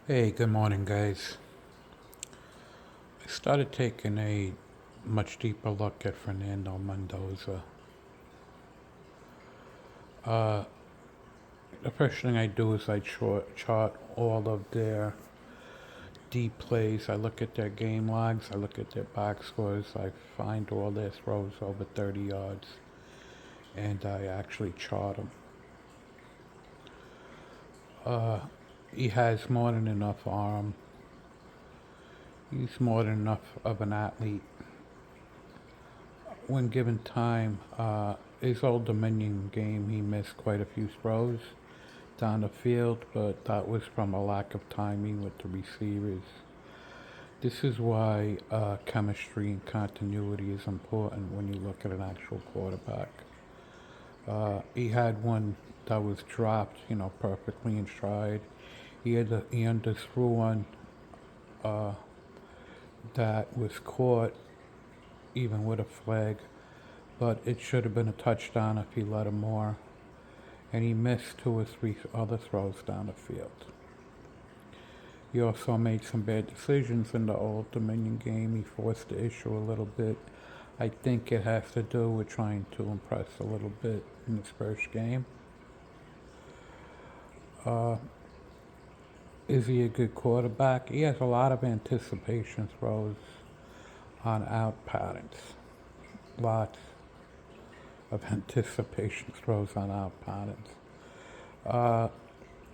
Hey, good morning, guys. I started taking a much deeper look at Fernando Mendoza. Uh, the first thing I do is I chart all of their deep plays. I look at their game logs, I look at their box scores, I find all their throws over 30 yards, and I actually chart them. Uh, he has more than enough arm. He's more than enough of an athlete. When given time, his old Dominion game, he missed quite a few throws down the field, but that was from a lack of timing with the receivers. This is why chemistry and continuity is important when you look at an actual quarterback. He had one that was dropped, perfectly in stride. He underthrew one uh, that was caught even with a flag, but it should have been a touchdown if he let him more. And he missed two or three other throws down the field. He also made some bad decisions in the Old Dominion game. He forced the issue a little bit. I think it has to do with trying to impress a little bit in his first game. Uh, is he a good quarterback? He has a lot of anticipation throws on out patterns. Lots of anticipation throws on out patterns. Uh,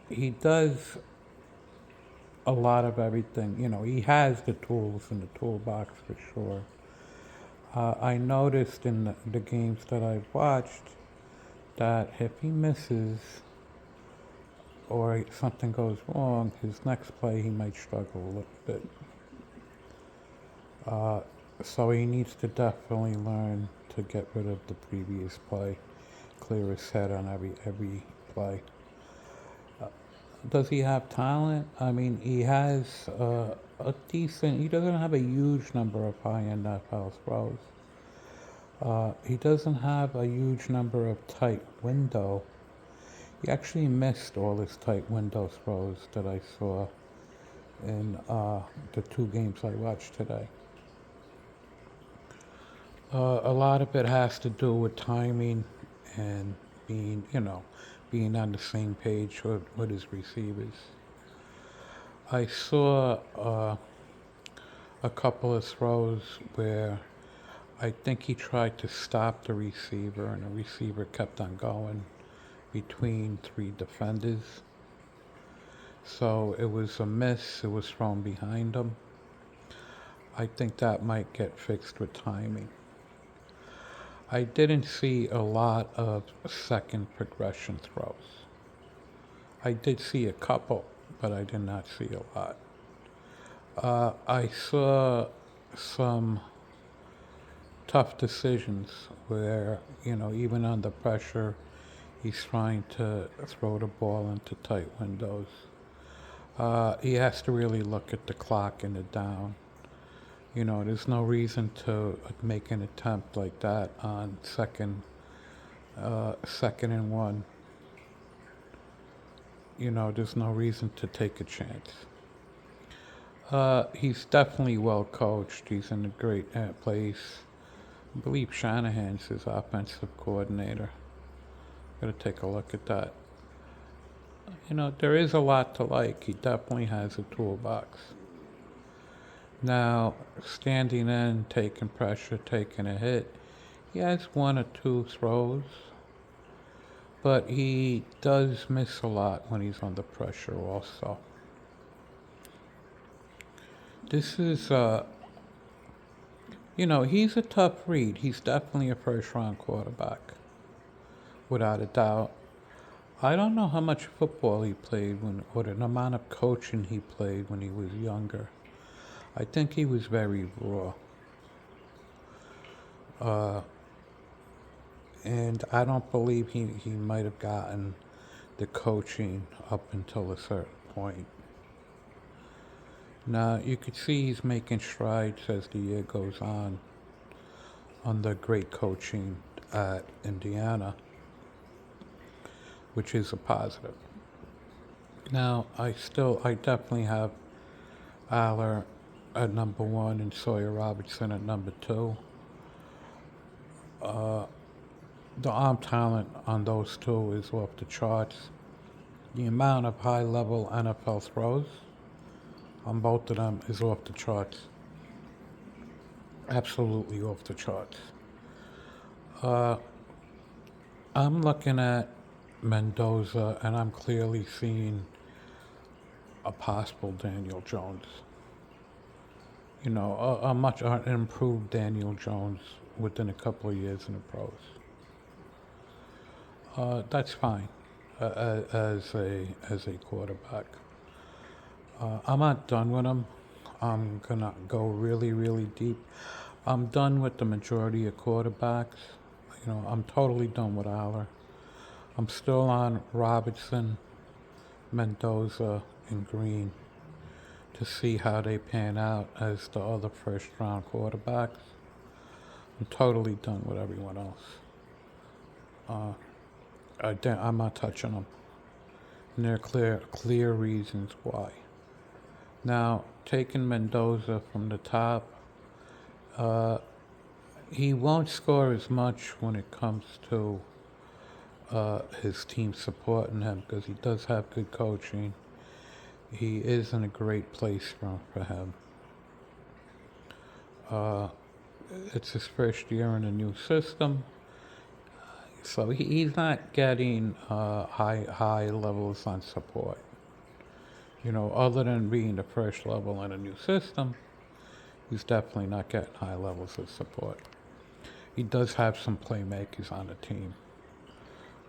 he does a lot of everything. He has the tools in the toolbox for sure. I noticed in the games that I've watched that if he misses or something goes wrong, his next play he might struggle a little bit. Uh, so he needs to definitely learn to get rid of the previous play, clear his head on every play. Does he have talent? I mean, he has a decent. He doesn't have a huge number of high-end NFL throws. He doesn't have a huge number of tight window. He actually missed all his tight window throws that I saw in the two games I watched today. A lot of it has to do with timing and being on the same page with his receivers. I saw a couple of throws where I think he tried to stop the receiver, and the receiver kept on going between three defenders. So it was a miss, it was thrown behind him. I think that might get fixed with timing. I didn't see a lot of second progression throws. I did see a couple, but I did not see a lot. I saw some tough decisions where, even under pressure, he's trying to throw the ball into tight windows. He has to really look at the clock and the down. There's no reason to make an attempt like that on second and one. There's no reason to take a chance. He's definitely well coached. He's in a great place. I believe Shanahan's his offensive coordinator. Gotta take a look at that. There is a lot to like. He definitely has a toolbox. Now, standing in, taking pressure, taking a hit, he has one or two throws, but he does miss a lot when he's under pressure also. This is, he's a tough read. He's definitely a first round quarterback, without a doubt. I don't know how much football he played or the amount of coaching he played when he was younger. I think he was very raw. Uh, and I don't believe he might have gotten the coaching up until a certain point. Now, you could see he's making strides as the year goes on under great coaching at Indiana, which is a positive. Now, I definitely have Aller at number one and Sawyer Robertson at number two. The arm talent on those two is off the charts. The amount of high level NFL throws on both of them is off the charts. Absolutely off the charts. I'm looking at Mendoza and I'm clearly seeing a possible Daniel Jones. You know, a much improved Daniel Jones within a couple of years in the pros. That's fine as a quarterback. I'm not done with him. I'm gonna go really deep. I'm done with the majority of quarterbacks. You know, I'm totally done with Aller. I'm still on Robertson, Mendoza, and Green to see how they pan out as the other first round quarterbacks. I'm totally done with everyone else. I'm not touching them. And there are clear reasons why. Now, taking Mendoza from the top, he won't score as much when it comes to his team supporting him because he does have good coaching. He is in a great place for him. It's his first year in a new system, so he's not getting high levels on support. You know, other than being the first level in a new system, he's definitely not getting high levels of support. He does have some playmakers on the team,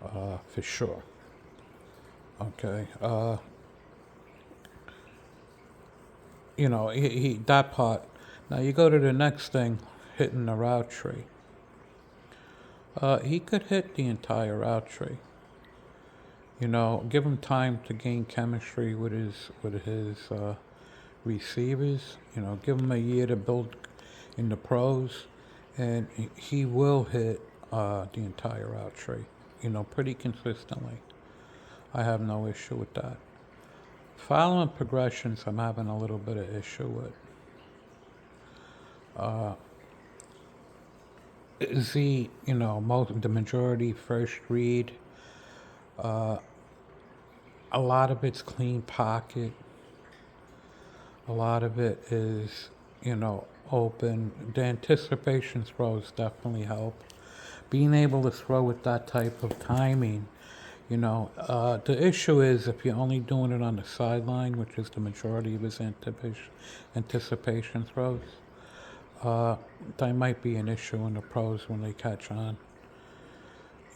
for sure. Okay. You know, he that part. Now you go to the next thing, hitting the route tree. He could hit the entire route tree. You know, give him time to gain chemistry with his receivers. You know, give him a year to build in the pros, and he will hit the entire route tree. You know, pretty consistently. I have no issue with that. Following progressions, I'm having a little bit of issue with. Is he, you know, the majority first read? A lot of it's clean pocket. A lot of it is, you know, open. The anticipation throws definitely help. Being able to throw with that type of timing, you know, the issue is if you're only doing it on the sideline, which is the majority of his anticipation throws, that might be an issue in the pros when they catch on.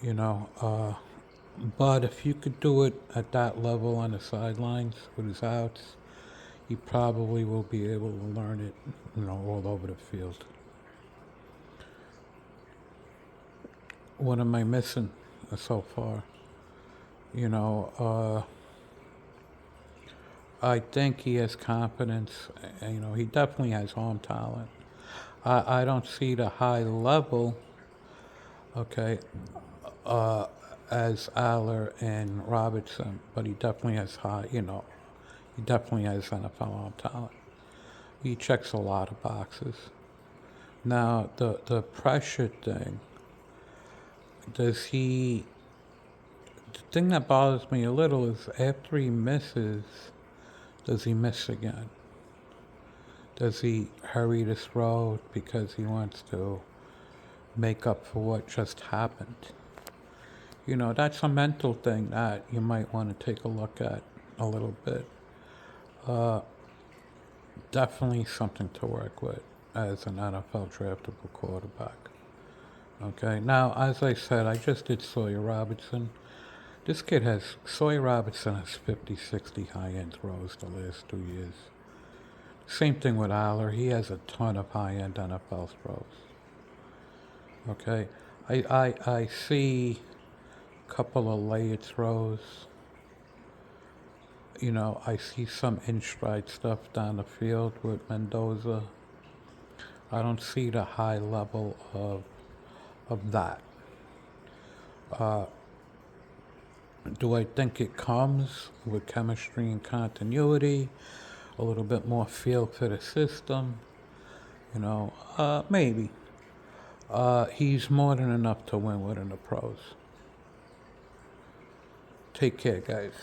You know, but if you could do it at that level on the sidelines with his outs, he probably will be able to learn it, you know, all over the field. What am I missing so far? You know, I think he has confidence. You know, he definitely has arm talent. I don't see the high level, okay, as Aller and Robertson, but he definitely has you know, he definitely has NFL arm talent. He checks a lot of boxes. Now, the pressure thing, does he, the thing that bothers me a little is after he misses, does he miss again? Does he hurry to throw because he wants to make up for what just happened? You know, that's a mental thing that you might want to take a look at a little bit. Definitely something to work with as an NFL draftable quarterback. Okay, now, as I said, I just did Sawyer Robertson. Sawyer Robertson has 50, 60 high-end throws the last 2 years. Same thing with Aller. He has a ton of high-end NFL throws. Okay, I see a couple of layered throws. You know, I see some in-stride stuff down the field with Mendoza. I don't see the high level of that. Do I think it comes with chemistry and continuity? A little bit more feel for the system? Maybe. He's more than enough to win within the pros. Take care, guys.